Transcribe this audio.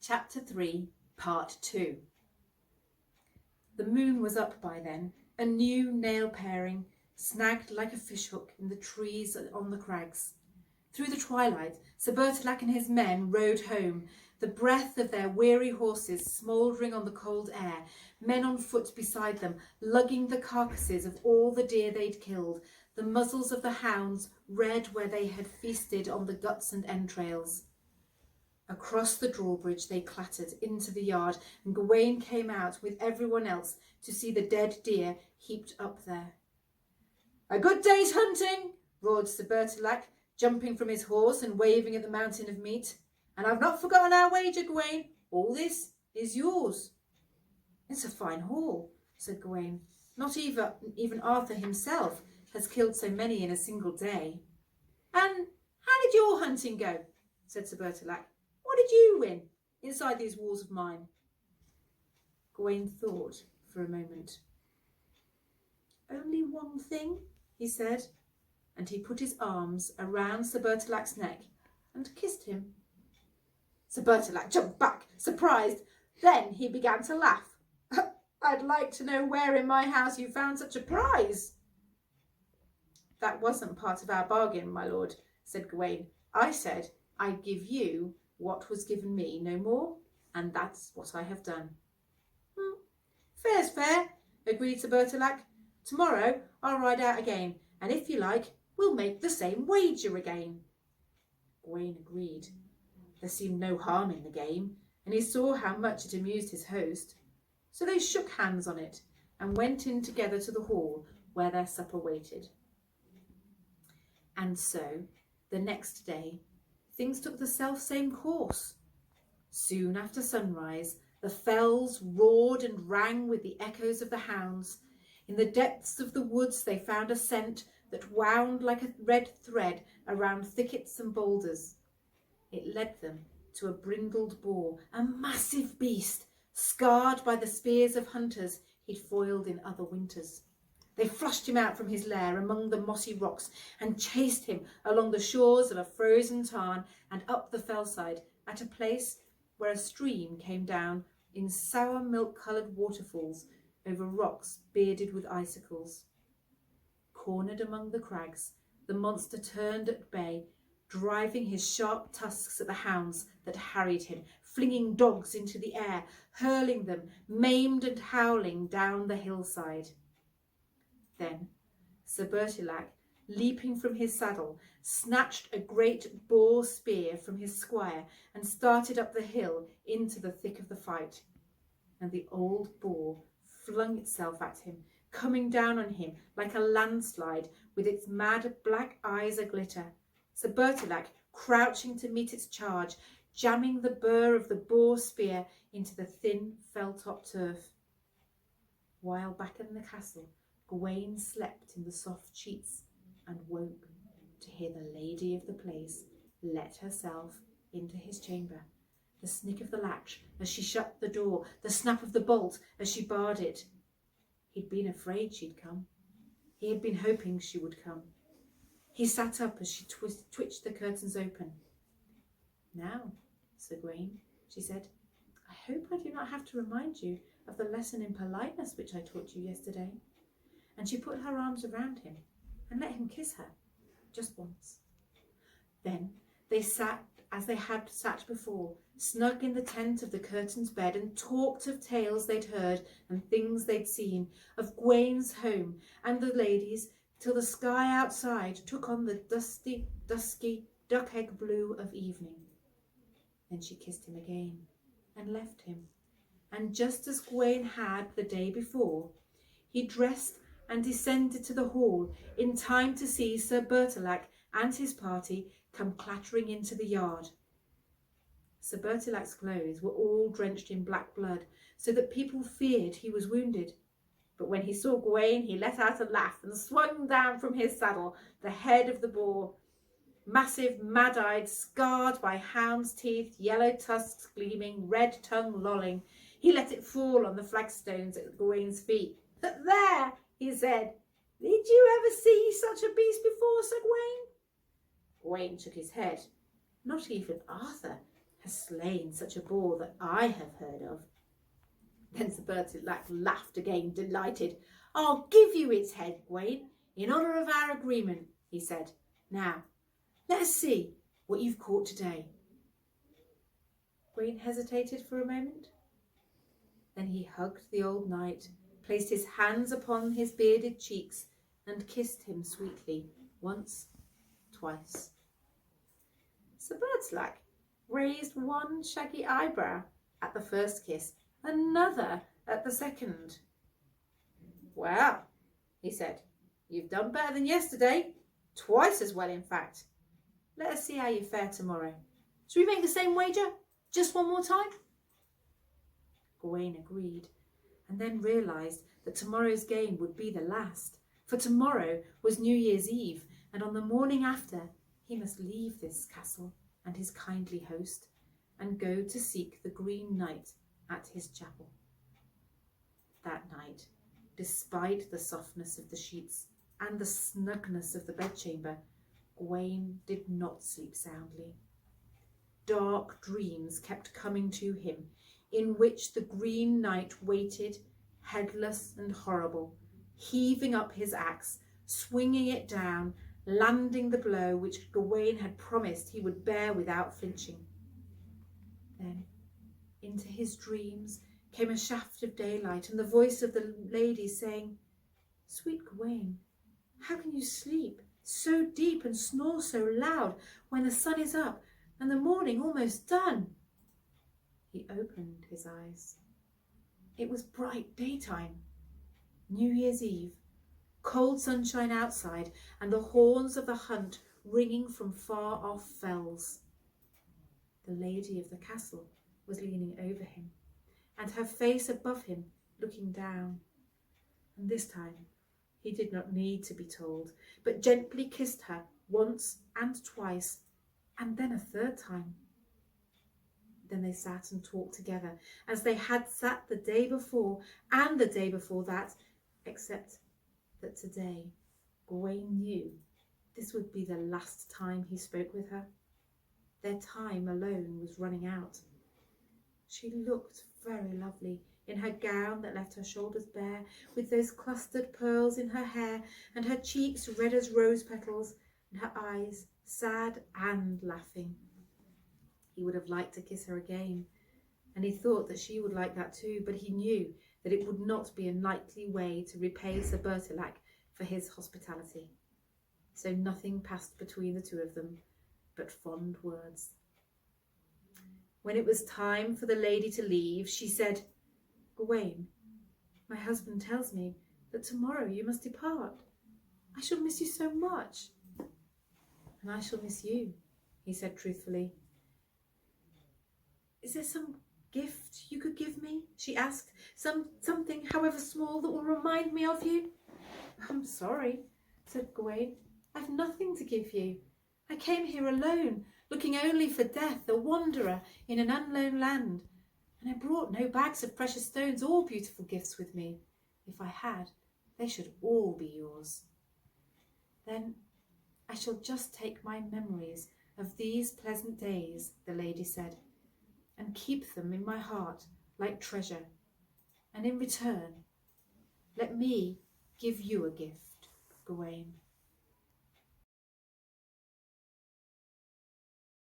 Chapter 3, Part 2. The moon was up by then, a new nail paring, snagged like a fishhook in the trees on the crags. Through the twilight, Sir Bertilac and his men rode home, the breath of their weary horses smouldering on the cold air, men on foot beside them, lugging the carcasses of all the deer they'd killed, the muzzles of the hounds red where they had feasted on the guts and entrails. Across the drawbridge they clattered into the yard, and Gawain came out with everyone else to see the dead deer heaped up there. "A good day's hunting," roared Sir Bertilac, jumping from his horse and waving at the mountain of meat. "And I've not forgotten our wager, Gawain. All this is yours." "It's a fine haul," said Gawain. "Not even Arthur himself has killed so many in a single day." "And how did your hunting go?" said Sir Bertilac. "What did you win inside these walls of mine?" Gawain thought for a moment. "Only one thing," he said, and he put his arms around Sir Bertilac's neck and kissed him. Sir Bertilac jumped back, surprised. Then he began to laugh. "I'd like to know where in my house you found such a prize." "That wasn't part of our bargain, my lord," said Gawain. "I said I'd give you what was given me, no more, and that's what I have done." "Fair's fair," agreed Sir Bertilac. "Tomorrow I'll ride out again, and if you like, we'll make the same wager again." Gawain agreed. There seemed no harm in the game, and he saw how much it amused his host. So they shook hands on it and went in together to the hall where their supper waited. And so, the next day, things took the self-same course. Soon after sunrise, the fells roared and rang with the echoes of the hounds. In the depths of the woods they found a scent that wound like a red thread around thickets and boulders. It led them to a brindled boar, a massive beast, scarred by the spears of hunters he'd foiled in other winters. They flushed him out from his lair among the mossy rocks and chased him along the shores of a frozen tarn and up the fellside at a place where a stream came down in sour milk-coloured waterfalls over rocks bearded with icicles. Cornered among the crags, the monster turned at bay, driving his sharp tusks at the hounds that harried him, flinging dogs into the air, hurling them, maimed and howling, down the hillside. Then Sir Bertilac, leaping from his saddle, snatched a great boar spear from his squire and started up the hill into the thick of the fight. And the old boar flung itself at him, coming down on him like a landslide with its mad black eyes a-glitter. Sir Bertilac crouching to meet its charge, jamming the burr of the boar spear into the thin fell-top turf. While back in the castle, Gawain slept in the soft sheets and woke to hear the lady of the place let herself into his chamber. The snick of the latch as she shut the door, the snap of the bolt as she barred it. He'd been afraid she'd come. He had been hoping she would come. He sat up as she twitched the curtains open. "Now, Sir Gawain," she said, "I hope I do not have to remind you of the lesson in politeness which I taught you yesterday." And she put her arms around him and let him kiss her, just once. Then they sat as they had sat before, snug in the tent of the curtained bed, and talked of tales they'd heard and things they'd seen, of Gawain's home and the ladies, till the sky outside took on the dusky duck-egg blue of evening. Then she kissed him again and left him, and just as Gawain had the day before, he dressed and descended to the hall in time to see Sir Bertilac and his party come clattering into the yard. Sir Bertilac's clothes were all drenched in black blood, so that people feared he was wounded. But when he saw Gawain, he let out a laugh and swung down from his saddle the head of the boar, massive, mad-eyed, scarred by hound's teeth, yellow tusks gleaming, red tongue lolling. He let it fall on the flagstones at Gawain's feet. "There," he said, "did you ever see such a beast before, Sir Gawain?" Gawain shook his head. Not even Arthur has slain such a boar that I have heard of." Then Sir Bertilac laughed again, delighted. "I'll give you its head, Gawain, in honour of our agreement," he said. "Now, let us see what you've caught today." Gawain hesitated for a moment. Then he hugged the old knight, placed his hands upon his bearded cheeks, and kissed him sweetly, once, twice. Sir Bertilac raised one shaggy eyebrow at the first kiss, another at the second. "Well," he said, "you've done better than yesterday, twice as well in fact. Let us see how you fare tomorrow. Shall we make the same wager, just one more time?" Gawain agreed, and then realised that tomorrow's game would be the last, for tomorrow was New Year's Eve, and on the morning after he must leave this castle and his kindly host, and go to seek the Green Knight at his chapel. That night, despite the softness of the sheets and the snugness of the bedchamber, Gawain did not sleep soundly. Dark dreams kept coming to him, in which the Green Knight waited, headless and horrible, heaving up his axe, swinging it down, landing the blow which Gawain had promised he would bear without flinching. Then into his dreams came a shaft of daylight and the voice of the lady saying, "Sweet Gawain, how can you sleep so deep and snore so loud when the sun is up and the morning almost done?" He opened his eyes. It was bright daytime, New Year's Eve, cold sunshine outside, and the horns of the hunt ringing from far-off fells. The lady of the castle was leaning over him, and her face above him looking down. And this time he did not need to be told, but gently kissed her once and twice, and then a third time. Then they sat and talked together, as they had sat the day before and the day before that, except that today Gawain knew this would be the last time he spoke with her. Their time alone was running out. She looked very lovely in her gown that left her shoulders bare, with those clustered pearls in her hair, and her cheeks red as rose petals, and her eyes sad and laughing. He would have liked to kiss her again, and he thought that she would like that too, but he knew that it would not be a knightly way to repay Sir Bertilac for his hospitality. So nothing passed between the two of them but fond words. When it was time for the lady to leave, she said, "Gawain, my husband tells me that tomorrow you must depart. I shall miss you so much." "And I shall miss you," he said truthfully. "Is there some gift you could give me?" she asked. Something, however small, that will remind me of you?" "I'm sorry," said Gawain. "I've nothing to give you. I came here alone, looking only for death, a wanderer in an unknown land, and I brought no bags of precious stones or beautiful gifts with me. If I had, they should all be yours." "Then I shall just take my memories of these pleasant days," the lady said, "and keep them in my heart like treasure. And in return, let me give you a gift, Gawain."